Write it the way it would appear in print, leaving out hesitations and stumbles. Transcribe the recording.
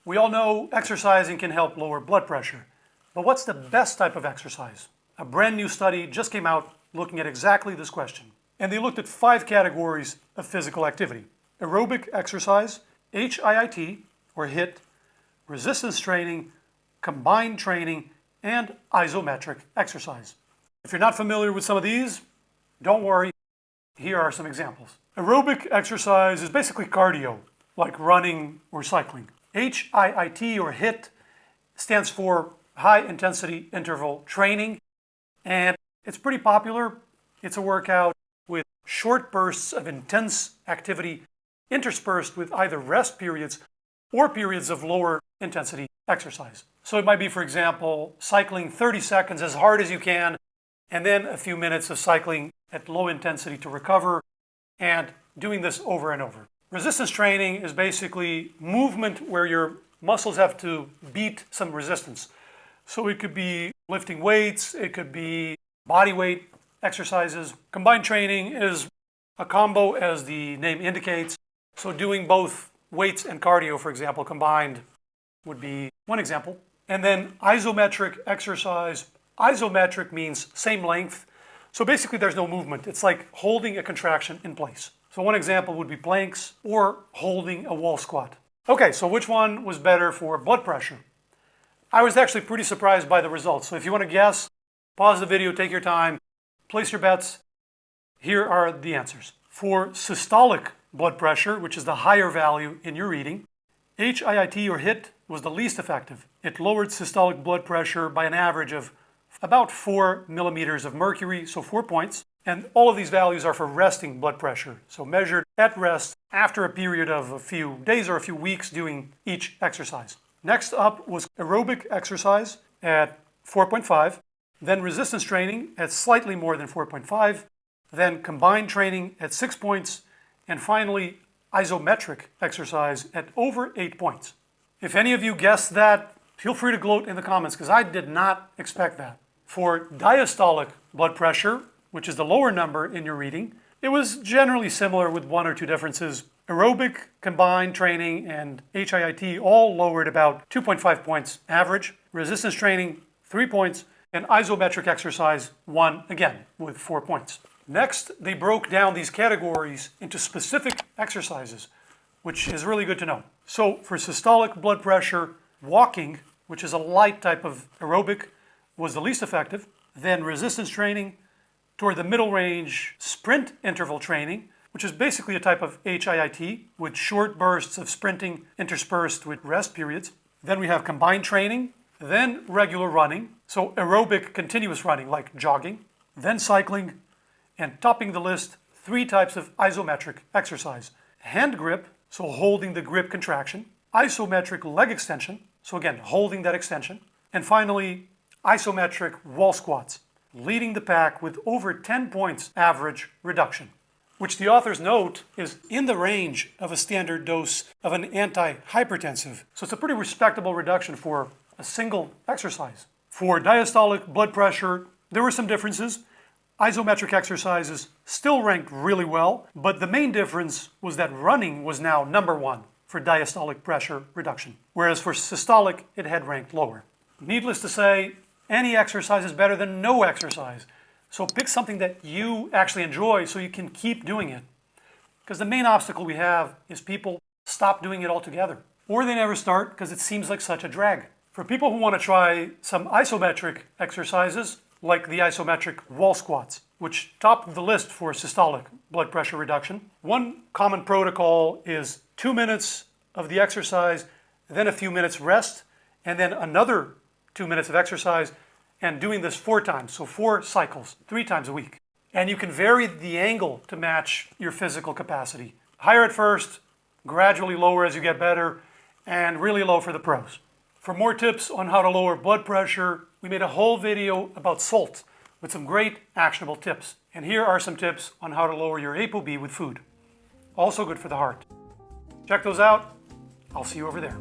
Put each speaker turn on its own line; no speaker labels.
We all know exercising can help lower blood pressure, but what's the best type of exercise? A brand new study just came out looking at exactly this question. And they looked at 5 categories of physical activity: aerobic exercise, HIIT or HIIT, resistance training, combined training, and isometric exercise. If you're not familiar with some of these, don't worry, here are some examples. Aerobic exercise is basically cardio, like running or cycling. HIIT or HIIT stands for high intensity interval training, and it's pretty popular. It's a workout with short bursts of intense activity interspersed with either rest periods or periods of lower intensity exercise. So it might be, for example, cycling 30 seconds as hard as you can, and then a few minutes of cycling at low intensity to recover, and doing this over and over. Resistance training is basically movement where your muscles have to beat some resistance. So it could be lifting weights, it could be body weight exercises. Combined training is a combo, as the name indicates. So doing both weights and cardio, for example, combined would be one example. And then isometric exercise. Isometric means same length. So basically there's no movement. It's like holding a contraction in place. So one example would be planks or holding a wall squat. Okay, so which one was better for blood pressure? I was actually pretty surprised by the results. So if you want to guess, pause the video, take your time, place your bets. Here are the answers. For systolic blood pressure, which is the higher value in your reading, HIIT or HIIT was the least effective. It lowered systolic blood pressure by an average of about 4 millimeters of mercury, so 4 points. And all of these values are for resting blood pressure, so measured at rest after a period of a few days or a few weeks doing each exercise. Next up was aerobic exercise at 4.5, then resistance training at slightly more than 4.5, then combined training at 6 points, and finally isometric exercise at over 8 points. If any of you guessed that, feel free to gloat in the comments, because I did not expect that. For diastolic blood pressure, which is the lower number in your reading, it was generally similar with 1 or 2 differences. Aerobic, combined training, and HIIT all lowered about 2.5 points average. Resistance training, 3 points, and isometric exercise, 1 again with 4 points. Next, they broke down these categories into specific exercises, which is really good to know. So for systolic blood pressure, walking, which is a light type of aerobic, was the least effective. Then resistance training, toward the middle range, sprint interval training, which is basically a type of HIIT with short bursts of sprinting interspersed with rest periods. Then we have combined training, then regular running, so aerobic continuous running like jogging, then cycling, and topping the list, 3 types of isometric exercise. Hand grip, so holding the grip contraction, isometric leg extension, so again, holding that extension, and finally, isometric wall squats, leading the pack with over 10 points average reduction, which the authors note is in the range of a standard dose of an antihypertensive. So it's a pretty respectable reduction for a single exercise. For diastolic blood pressure, there were some differences. Isometric exercises still ranked really well, but the main difference was that running was now number 1 for diastolic pressure reduction, whereas for systolic, it had ranked lower. Needless to say, any exercise is better than no exercise. So pick something that you actually enjoy so you can keep doing it. Because the main obstacle we have is people stop doing it altogether. Or they never start because it seems like such a drag. For people who want to try some isometric exercises, like the isometric wall squats, which top the list for systolic blood pressure reduction, one common protocol is 2 minutes of the exercise, then a few minutes rest, and then another 2 minutes of exercise, and doing this 4 times, so 4 cycles, 3 times a week. And you can vary the angle to match your physical capacity. Higher at first, gradually lower as you get better, and really low for the pros. For more tips on how to lower blood pressure, we made a whole video about salt with some great actionable tips. And here are some tips on how to lower your ApoB with food. Also good for the heart. Check those out. I'll see you over there.